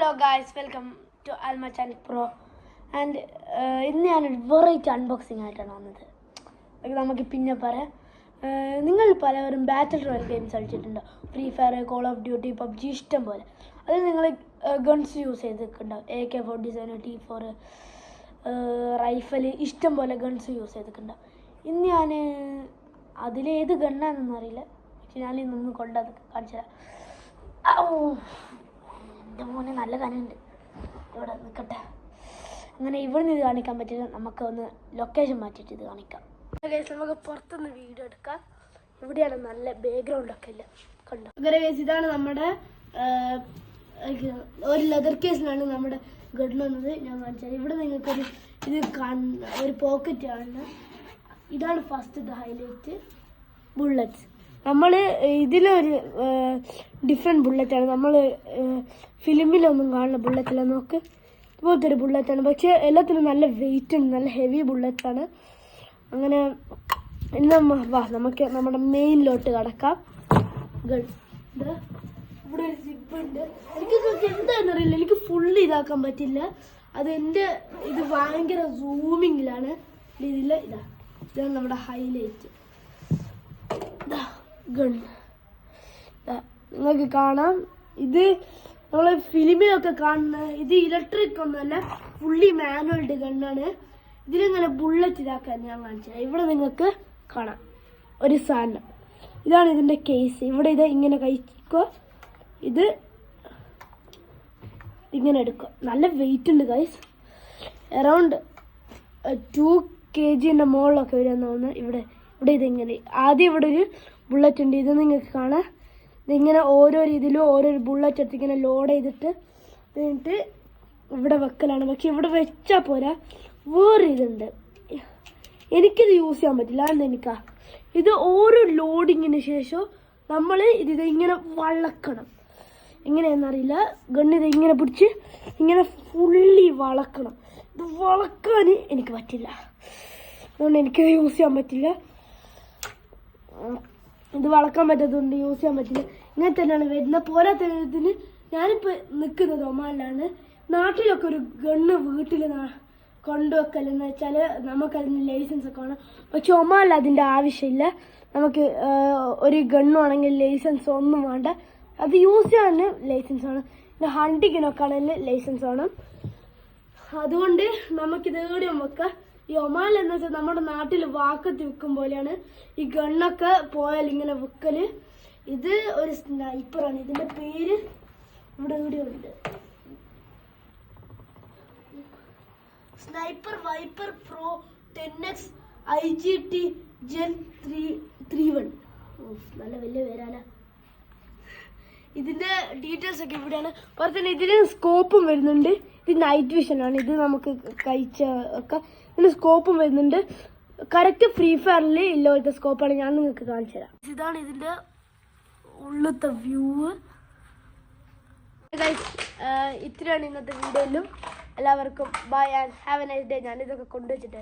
Hello guys, welcome to അൽമച്ചാൻ pro. And ഇന്ന് ഞാനൊരു വെറൈറ്റി അൺബോക്സിങ് ആയിട്ടാണ് വന്നത്. അത് നമുക്ക് പിന്നെ പറയാം. നിങ്ങൾ പലവരും ബാറ്റിൽ റോയൽ ഗെയിംസ് കളിച്ചിട്ടുണ്ടോ? Free fire, call of duty, PUBG, ഇഷ്ടം പോലെ. അതിൽ നിങ്ങൾ ഗൺസ് യൂസ് ചെയ്തിട്ടുണ്ടാവും. AK-47, T4, റൈഫിൾ, ഇഷ്ടം പോലെ ഗൺസ് യൂസ് ചെയ്തിട്ടുണ്ടാവും. ഇന്ന് ഞാൻ അതിലേത് ഗണ്ണാണെന്നൊന്നും അറിയില്ല, പക്ഷെ ഞാൻ ഇന്നൊന്ന് കൊണ്ടത് കാണിച്ചു തരാം. എൻ്റെ മോനെ നല്ല കനയുണ്ട്, ഇവിടെ നിൽക്കട്ടെ. അങ്ങനെ ഇവിടെ നിന്ന് ഇത് കാണിക്കാൻ പറ്റില്ല, നമുക്ക് ഒന്ന് ലൊക്കേഷൻ മാറ്റിയിട്ട് ഇത് കാണിക്കാം. നമുക്ക് പുറത്തുനിന്ന് വീഡിയോ എടുക്കാം. ഇവിടെയാണ് നല്ല ബാക്ക്ഗ്രൗണ്ടൊക്കെ ഇല്ല, കണ്ടോ? അങ്ങനെ ഇതാണ് നമ്മുടെ ഒരു ലെതർ കേസിലാണ് നമ്മുടെ ഗൺ വന്നത്. ഞാൻ കാണിച്ചാൽ ഇവിടെ നിങ്ങൾക്കൊരു ഇത് ഒരു പോക്കറ്റ് കാണുന്ന, ഇതാണ് ഫസ്റ്റ് ഹൈലൈറ്റ്. ബുള്ളറ്റ്സ് നമ്മൾ ഇതിലൊരു ഡിഫറെൻറ്റ് ബുള്ളറ്റാണ്. നമ്മൾ ഫിലിമിലൊന്നും കാണുന്ന ബുള്ളറ്റല്ല. നോക്ക്, ഇതുപോലത്തെ ഒരു ബുള്ളറ്റാണ്, പക്ഷേ എല്ലാത്തിനും നല്ല വെയിറ്റ് ഉണ്ട്, നല്ല ഹെവി ബുള്ളറ്റാണ്. അങ്ങനെ ഇന്ന് വാ നമുക്ക് നമ്മുടെ മെയിനിലോട്ട് കടക്കാം. ഗൺ ഇവിടെ ഒരു സിപ്പ് ഉണ്ട്. എനിക്ക് എന്താണെന്നറിയില്ല, എനിക്ക് ഫുള്ള് ഇതാക്കാൻ പറ്റില്ല. അത് എൻ്റെ ഇത് ഭയങ്കര സൂമിങ്ങിലാണ്. ഇതാണ് നമ്മുടെ ഹൈലൈറ്റ്. ഗൺ നിങ്ങൾക്ക് കാണാം. ഇത് നമ്മൾ ഫിലിമിലൊക്കെ കാണുന്ന ഇത് ഇലക്ട്രിക് ഒന്നുമല്ല, ഫുള്ളി മാനുവൽഡ് ഗണ്ണാണ്. ഇതിലിങ്ങനെ ബുള്ളറ്റ് ഇതാക്കാൻ ഞാൻ കാണിച്ചത്. ഇവിടെ നിങ്ങൾക്ക് കാണാം ഒരു സാധനം. ഇതാണ് ഇതിൻ്റെ കേസ്. ഇവിടെ ഇത് ഇങ്ങനെ കഴിക്കോ, ഇത് ഇങ്ങനെ എടുക്കുക. നല്ല വെയിറ്റ് ഉണ്ട് ഗൈസ്, അറൗണ്ട് 2 kg മുകളിലൊക്കെ വരുമെന്ന് തോന്നുന്നു. ഇവിടെ ഇതിങ്ങനെ ആദ്യം ഇവിടെ ഒരു ബുള്ളറ്റ് ഉണ്ട്, ഇത് നിങ്ങൾക്ക് കാണാം. ഇതിങ്ങനെ ഓരോ രീതിയിലും ഓരോരു ബുള്ളറ്റ് എടുത്ത് ഇങ്ങനെ ലോഡ് ചെയ്തിട്ട് എന്നിട്ട് ഇവിടെ വെക്കലാണ്. പക്ഷെ ഇവിടെ വെച്ചാൽ പോരാ, വേറെ ഇതുണ്ട്, എനിക്കിത് യൂസ് ചെയ്യാൻ പറ്റില്ല. അതെനിക്കാ ഇത് ഓരോ ലോഡിങ്ങിന് ശേഷം നമ്മൾ ഇത് ഇങ്ങനെ വളക്കണം. എങ്ങനെയാണെന്നറിയില്ല, ഗണ്ണിത് ഇങ്ങനെ പിടിച്ച് ഇങ്ങനെ ഫുള്ളി വളക്കണം. ഇത് വളക്കാൻ എനിക്ക് പറ്റില്ല, അതുകൊണ്ട് എനിക്കത് യൂസ് ചെയ്യാൻ പറ്റില്ല. ഇത് വളക്കാൻ പറ്റാത്തതുകൊണ്ട് യൂസ് ചെയ്യാൻ പറ്റില്ല. ഇങ്ങനെ തന്നെയാണ് വരുന്നത്. പോരാത്തതിന് ഞാനിപ്പോൾ നിൽക്കുന്നത് ഒമാനിലാണ്. നാട്ടിലൊക്കെ ഒരു ഗണ്ണ് വീട്ടിൽ കൊണ്ടുവെക്കലെന്ന് വെച്ചാൽ നമുക്കതിന് ലൈസൻസ് ഒക്കെ വേണം. പക്ഷെ ഒമാനിൽ അതിൻ്റെ ആവശ്യമില്ല. നമുക്ക് ഒരു ഗണ്ണാണെങ്കിൽ ലൈസൻസ് ഒന്നും വേണ്ട. അത് യൂസ് ചെയ്യാൻ ലൈസൻസ് വേണം. പിന്നെ ഹണ്ടിങ്ങിനൊക്കെ ആണെങ്കിൽ ലൈസൻസ് വേണം. അതുകൊണ്ട് നമുക്കിത് എവിടെയും വെക്കാം. ഈ ഒമാനിൽ എന്ന് വെച്ചാൽ നമ്മുടെ നാട്ടിൽ വാക്കത്ത് വിൽക്കും പോലെയാണ് ഈ ഗണ്ണൊക്കെ പോയാൽ ഇങ്ങനെ വിൽക്കല്. ഇത് ഒരു സ്നൈപ്പറാണ്. ഇതിൻ്റെ പേര് ഇവിടെ ഉണ്ട്, sniper wiper pro 10X IGT Gen 331. നല്ല വലിയ പേരാണ്. ഇതിന്റെ ഡീറ്റെയിൽസ് ഒക്കെ ഇവിടെയാണ്. അതുപോലെ തന്നെ ഇതിന് സ്കോപ്പും വരുന്നുണ്ട്. ഇത് നൈറ്റ് വിഷൻ ആണ്. ഇത് നമുക്ക് കഴിച്ച ഒക്കെ ഇതിന് സ്കോപ്പും വരുന്നുണ്ട്. കറക്റ്റ് ഫ്രീ ഫയറിൽ ഇല്ലാത്ത സ്കോപ്പാണ്. ഞാൻ നിങ്ങൾക്ക് കാണിച്ചു തരാം. ഇതാണ് ഇതിന്റെ ഉള്ളത്തെ വ്യൂ. ഇത്രയാണ് ഇന്നത്തെ വീഡിയോയിലും. എല്ലാവർക്കും bye and have a nice day. ഞാനിതൊക്കെ കൊണ്ടുവച്ചിട്ട്